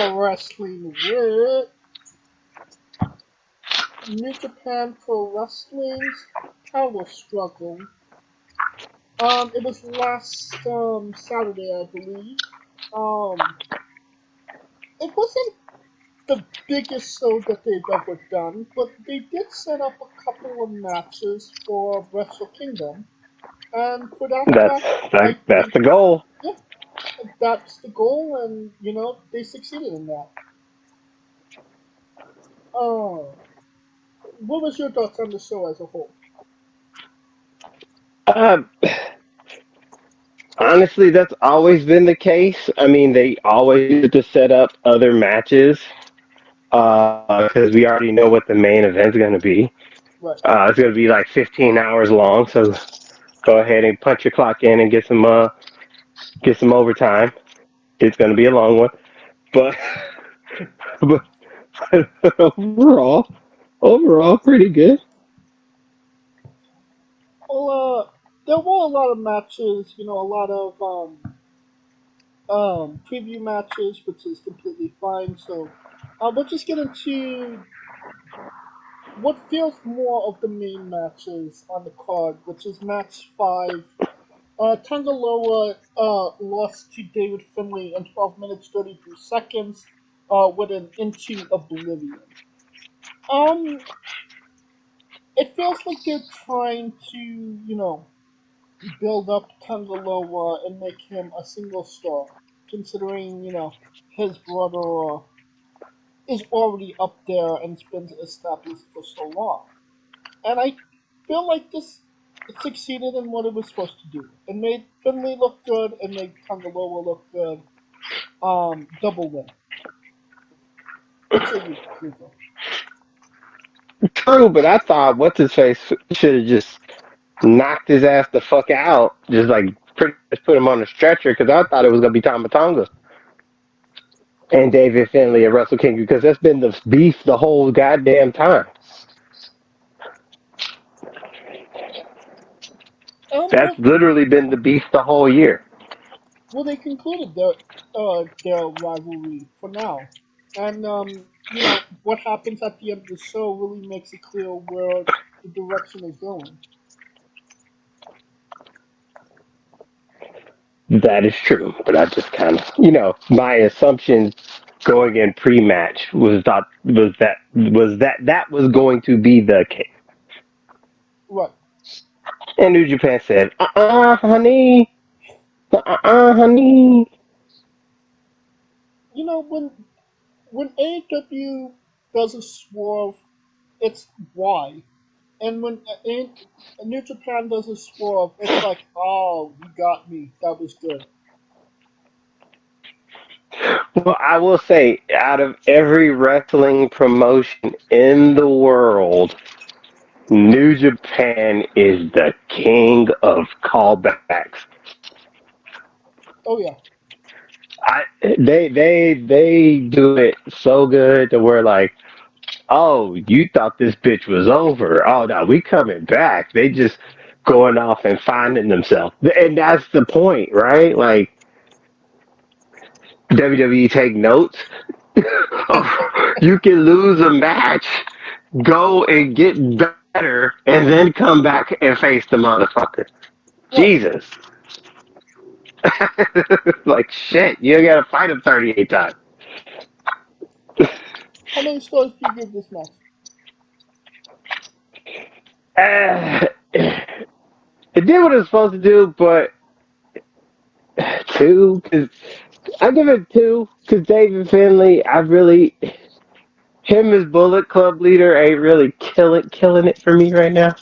Wrestling with New Japan Pro Wrestling's power struggle. It was last Saturday, I believe. Um, it wasn't the biggest show that they've ever done, but they did set up a couple of matches for Wrestle Kingdom, and for that That's fact, I that's think, the goal. yeah, that's the goal, and they succeeded in that. Uh, what was your thoughts on the show as a whole? Uh, Honestly, that's always been the case. I mean, they always used to set up other matches because we already know what the main event's going to be. Right. It's going to be like 15 hours long, so go ahead and punch your clock in and get some overtime. It's going to be a long one, but but overall, overall, pretty good. Well, there were a lot of matches, a lot of preview matches, which is completely fine. So, we'll just get into what feels more of the main matches on the card, which is match 5. Tangaloa lost to David Finlay in 12 minutes 33 seconds with an Into Oblivion. Um, it feels like they're trying to, build up Tangaloa and make him a single star, considering, his brother is already up there and has been established for so long. And I feel like this succeeded in what it was supposed to do. It made Finley look good and made Tangaloa look good. Double win. What say you, Rico? True, but I thought what's his face should have just knocked his ass the fuck out, just like pretty much put him on a stretcher because I thought it was gonna be Tamatonga and David Finlay at Wrestle Kingdom because that's been the beef the whole goddamn time. That's Well, literally been the beef the whole year. they concluded their rivalry for now, and what happens at the end of the show really makes it clear where the direction is going. That is true, but I just kind of, my assumption going in pre-match was that was going to be the case. Right. And New Japan said, honey, honey. When AEW does a swerve, it's why. And when New Japan does a swerve, it's like, oh, you got me. That was good. Well, I will say, out of every wrestling promotion in the world, New Japan is the king of callbacks. Oh yeah, I they do it so good to where like, oh, you thought this bitch was over. Oh no, we coming back. They just going off and finding themselves. And that's the point, right? Like WWE take notes. You can lose a match, go and get better, and then come back and face the motherfucker. right. Jesus. Like shit, you gotta fight him 38 times. How many stars do you give this match? It did what it was supposed to do, but two, because I give it two, because David Finley, I really, him as Bullet Club leader ain't really killing it for me right now.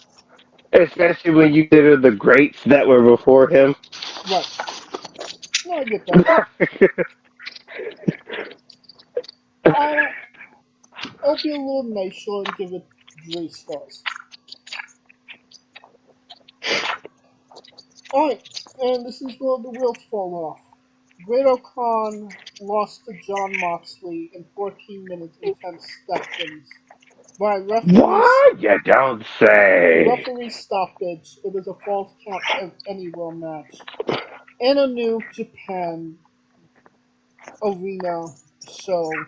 Especially when you consider the greats that were before him. Right. No, I get that. I'll I'll be a little nicer and give it 3 stars. Alright, and this is where the wheels fall off. Great Khan lost to John Moxley in 14 minutes and 10 seconds by What? You don't say. referee stoppage. It was a false count anywhere match in a New Japan arena. So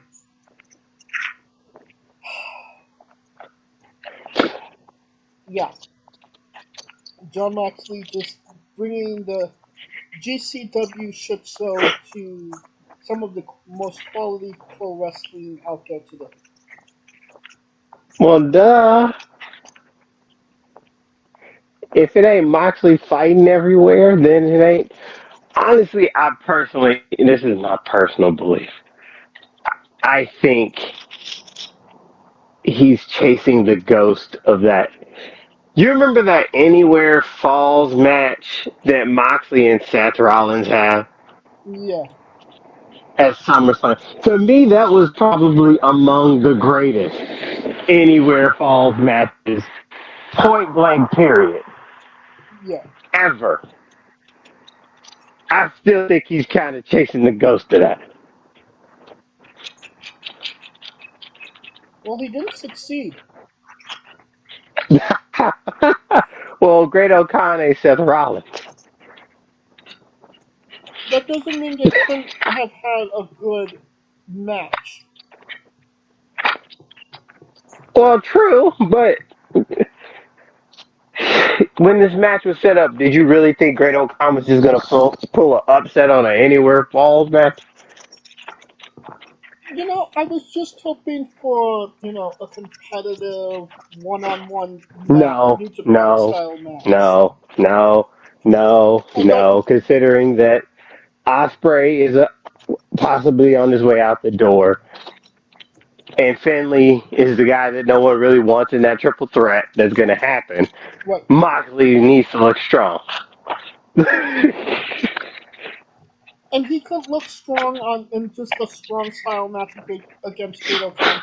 yeah, John Moxley just bringing the GCW shit show to some of the most quality pro wrestling out there today. Well, duh. If it ain't Moxley fighting everywhere, then it ain't. Honestly, I personally, this is my personal belief. I think he's chasing the ghost of that. You remember that Anywhere Falls match that Moxley and Seth Rollins have Yeah, at SummerSlam? To me, that was probably among the greatest Anywhere Falls matches, point blank, period, yeah. ever. I still think he's kind of chasing the ghost of that. Well, he didn't succeed. Well, Great O'Connor, Seth Rollins. That doesn't mean they couldn't have had a good match. Well, true, but when this match was set up, did you really think Great O'Connor was just gonna pull an upset on an Anywhere Falls match? I was just hoping for, a competitive one-on-one No, New Japan no, style match. no, no, no, I thought, no. Considering that Osprey is possibly on his way out the door, and Finley is the guy that no one really wants in that triple threat that's going to happen. right, Moxley needs to look strong. and he could look strong on in just a strong style match against Gato Khan.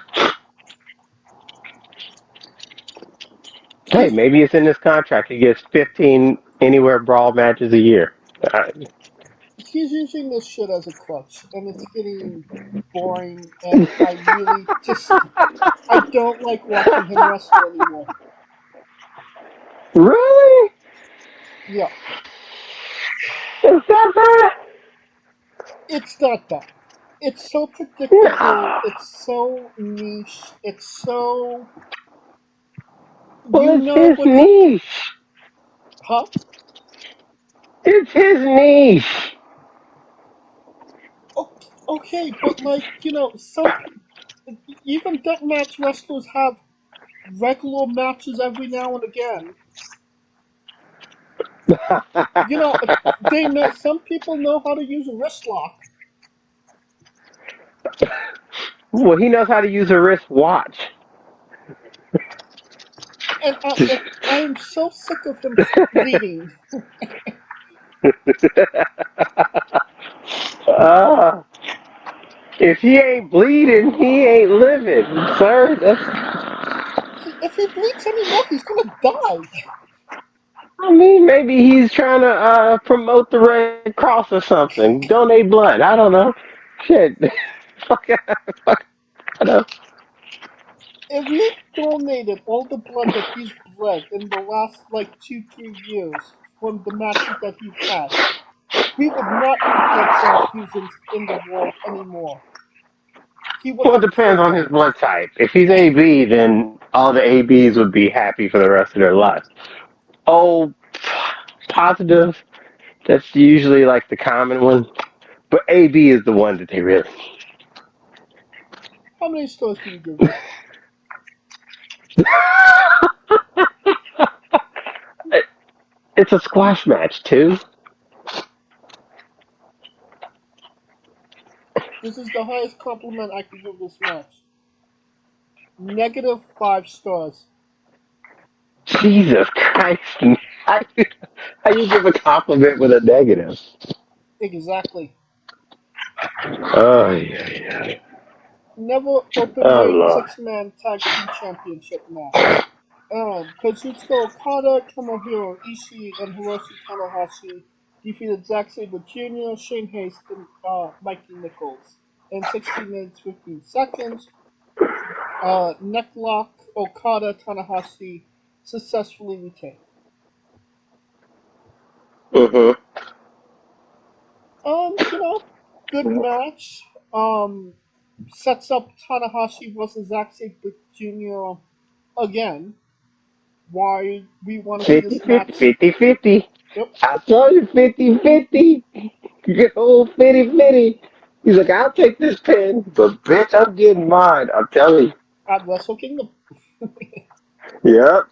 Hey, He's maybe it's in his contract. He gets 15 Anywhere Brawl matches a year. Uh, he's using this shit as a crutch, and it's getting boring. And I really just I don't like watching him wrestle anymore. really? Yeah, Is that bad? it's that bad. It's so predictable. No. It's so niche. It's so Well, you it's know his what's niche. huh? It's his niche. Okay, but like even deathmatch wrestlers have regular matches every now and again. You know, they know some people know how to use a wrist lock, Well, he knows how to use a wristwatch. and I am so sick of him bleeding. uh, if he ain't bleeding, he ain't living, sir. If he bleeds anymore, he's gonna die. I mean, maybe he's trying to promote the Red Cross or something. Donate blood. I don't know. Shit. Fuck. Fuck. I know. If he donated all the blood that he's bled in the last like 2-3 years from the matches that he's had, we would not have blood transfusions in the world anymore. He would Well, it have depends killed on them. his blood type. If he's AB, then all the ABs would be happy for the rest of their lives. Oh, positive. That's usually like the common one. But AB is the one that they really How many stars do you give this? It's a squash match too. This is the highest compliment I could give this match. -5 stars. Jesus Christ! How you give a compliment with a negative? Exactly. Oh yeah, yeah. Never open Oh weight Lord. 6-man tag team championship match. Kazuchika Okada, Tomohiro Ishii, and Hiroshi Tanahashi defeated Zack Sabre Jr., Shane Hayes, and Mikey Nichols in 16 minutes 15 seconds. Necklock Okada Tanahashi successfully retained. Mhm. You know, good match. Um, sets up Tanahashi versus Zack Sabre Jr. again. Why we want to see this 50-50, match? 50-50. Yep, I told you 50-50. Good old 50-50. He's like, I'll take this pin, but bitch, I'm getting mine. I'm telling you. at Wrestle Kingdom. Yep.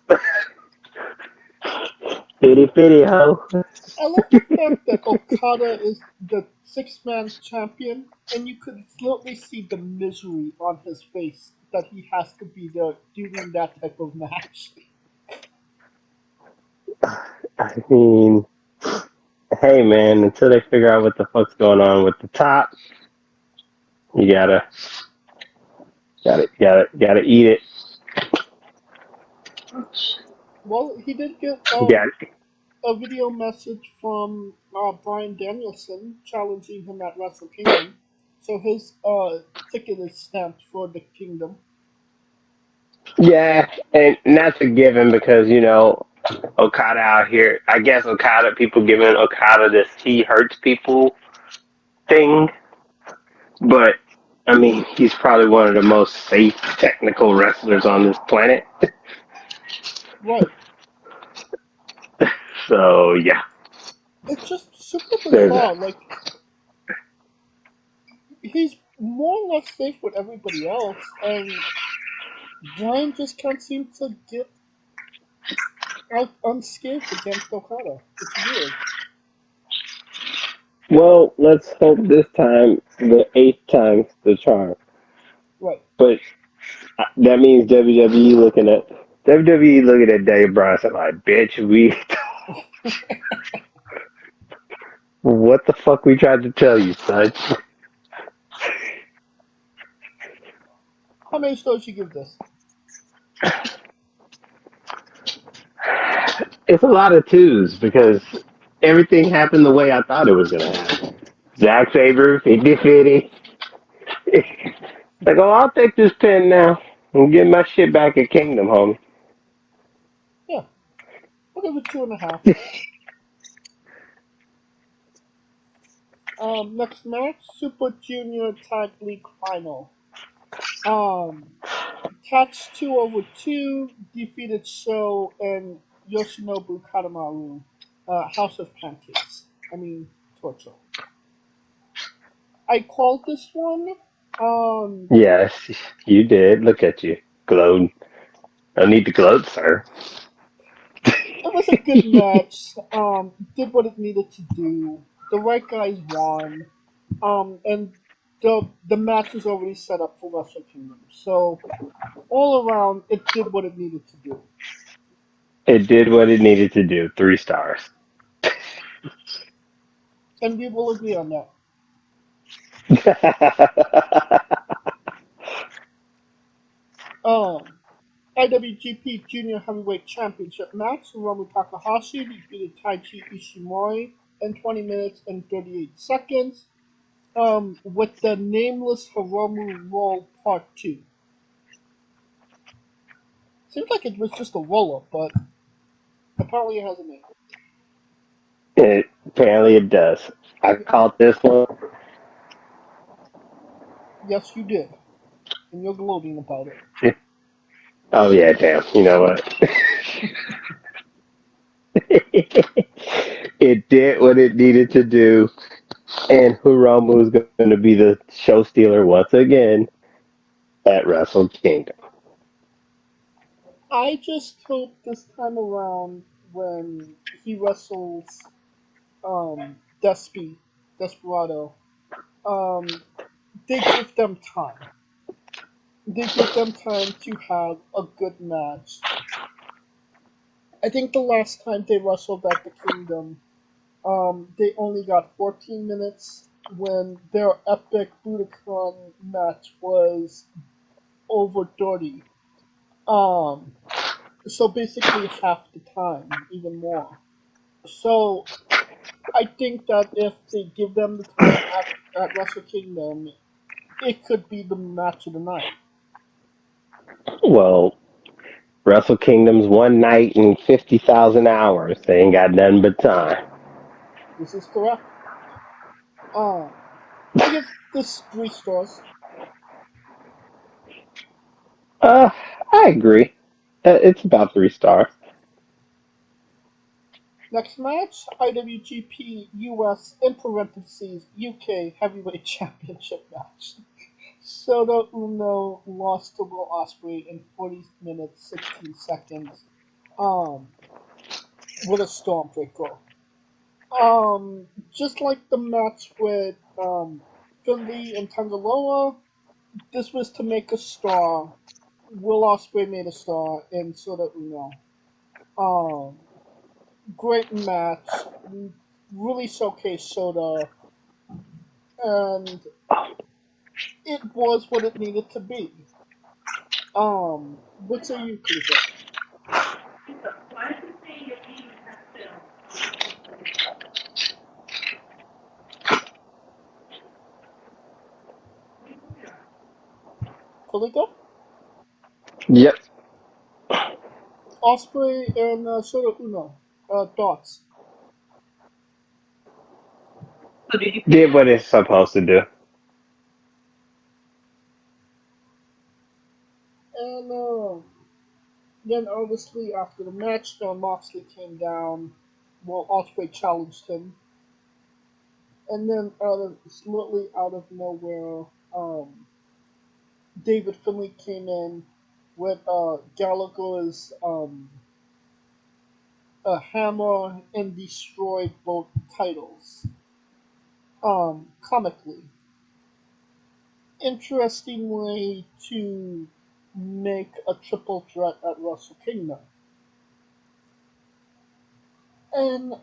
50-50, ho. I love the fact that Okada is the six-man champion, and you could literally see the misery on his face that he has to be there during that type of match. I mean, hey man, until they figure out what the fuck's going on with the top, you gotta eat it. Well, he did get You got a video message from Brian Danielson challenging him at Wrestle Kingdom, so his ticket is stamped for the Kingdom. Yeah, and that's a given because Okada out here. I guess Okada people giving Okada this he hurts people thing, but I mean he's probably one of the most safe technical wrestlers on this planet. Right. So yeah, It's just super there's bizarre. that. Like, he's more or less safe with everybody else, and Brian just can't seem to get out unscathed against Okada. It's weird. Well, let's hope this time the eighth time's the charm. Right. But that means WWE looking at Dave Bronson like, bitch, we what the fuck we tried to tell you, son? How many stars you give this? It's a lot of twos because everything happened the way I thought it was gonna happen. Zack Sabre, 50-50. Like, oh, I'll take this pin now and get my shit back at Kingdom, homie. Yeah, I'll give it 2.5. Next match, Super Junior Tag League Final. Um, Catch 2 over 2 defeated Sho and Yoshinobu Kanemaru. House of Pancakes. I mean, torture. I called this one. Um, Yes, you did. Look at you. Gloat. No need to gloat, sir. it was a good match. Did what it needed to do. The right guys won. And the match is already set up for Wrestle Kingdom. So all around, it did what it needed to do. It did what it needed to do. 3 stars. And we will agree on that. Um, IWGP Junior Heavyweight Championship match. Hiromu Takahashi defeated Taichi Ishimori in 20 minutes and 38 seconds. With the nameless Hiromu Roll Part 2. Seems like it was just a roll up, but apparently it has a name. Apparently it does. I caught this one. Yes, you did. And you're gloating about it. Oh yeah, damn. You know what? It did what it needed to do, and Hiromu is going to be the show stealer once again at Wrestle Kingdom. I just hope this time around when he wrestles Desperado, um, they give them time. They give them time to have a good match. I think the last time they wrestled at the Kingdom, they only got 14 minutes when their epic Budokan match was over 30. Um, so basically half the time, even more. So I think that if they give them the time at Wrestle Kingdom, it could be the match of the night. Well, Wrestle Kingdom's one night and 50,000 hours. They ain't got nothing but time. This is correct. Um, I give this 3 stars. Uh, I agree. It's about 3 stars. Next match, IWGP US in parentheses UK Heavyweight Championship match. Soto Uno lost to Will Ospreay in 40 minutes 16 seconds. Um, with a Stormbreaker. Just like the match with Finley and Tangaloa, this was to make a star. Will Ospreay made a star in Soto Uno. Um, Great match. Really showcased Soda, and it was what it needed to be. What say you, Kalika? Kalika? Yep. Osprey and Soda Uno. Thoughts? Did what it's supposed to do. And then obviously after the match, John Moxley came down while Osprey challenged him. And then slightly out of nowhere, David Finley came in with Gallagher's a hammer and destroyed both titles. Comically. Interesting way to make a triple threat at Wrestle Kingdom. And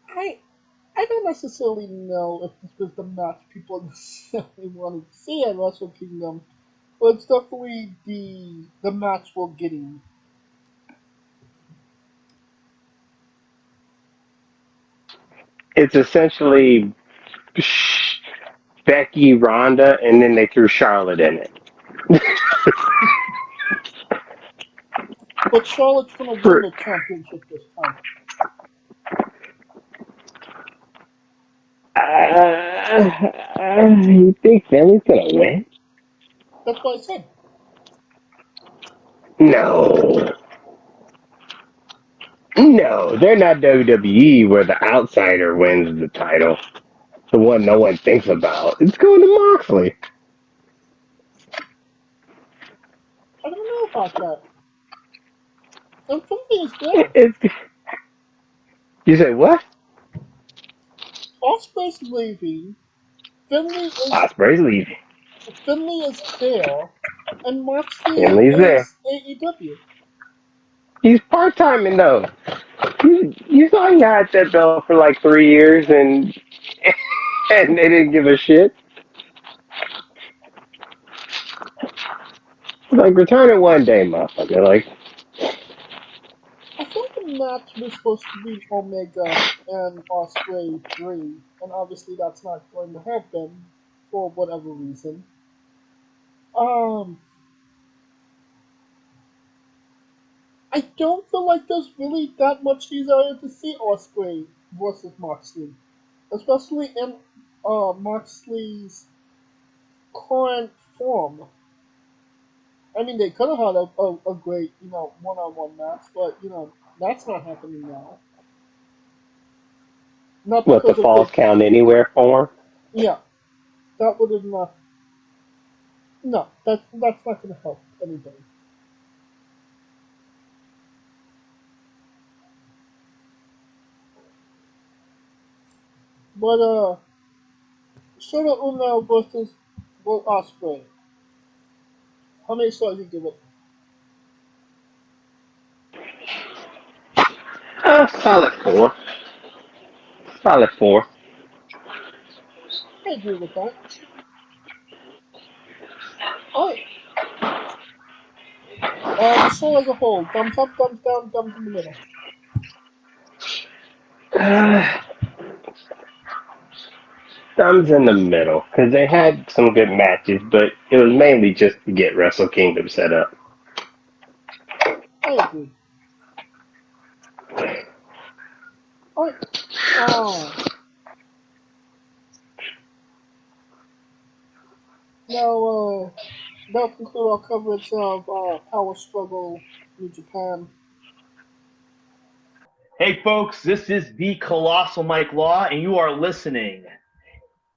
I I don't necessarily know if this was the match people necessarily wanted to see at Wrestle Kingdom, but it's definitely the match we're getting. It's essentially Becky, Ronda, and then they threw Charlotte in it. But Charlotte's gonna win For, the championship this time. you think Philly's gonna win? That's what I said. No. No, they're not WWE where the outsider wins the title. The one no one thinks about. It's going to Moxley. I don't know about that. And Finley is there. It's, you say what? Osprey's leaving. Finley is Osprey's leaving. Finley is there, and Moxley Finley's there. is AEW. He's part timing though. You saw he had that belt for like 3 years and they didn't give a shit. Like return it one day, motherfucker. Like I think the match was supposed to be Omega and Osprey 3, and obviously that's not going to happen for whatever reason. Um, I don't feel like there's really that much desire to see Osprey versus Moxley, especially in Moxley's current form. I mean, they could have had a great, one-on-one match, but, that's not happening now. Not what the because of falls his, count anywhere for him? yeah, that would have not, no, that's not going to help anybody. But, Shota Uno versus Will Ospreay. How many stars you give it? Solid 4. Solid 4. I agree with that. Alright, the show as a whole, thumbs up, thumbs down, thumbs in the middle. Thumbs in the middle because they had some good matches, but it was mainly just to get Wrestle Kingdom set up. I agree. Alright, uh, now, that'll conclude our coverage of Power Struggle New Japan. Hey, folks, this is the Colossal Mike Law, and you are listening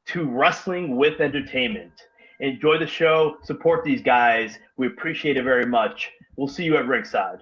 to Wrestling with Entertainment. Enjoy the show. Support these guys. We appreciate it very much. We'll see you at ringside.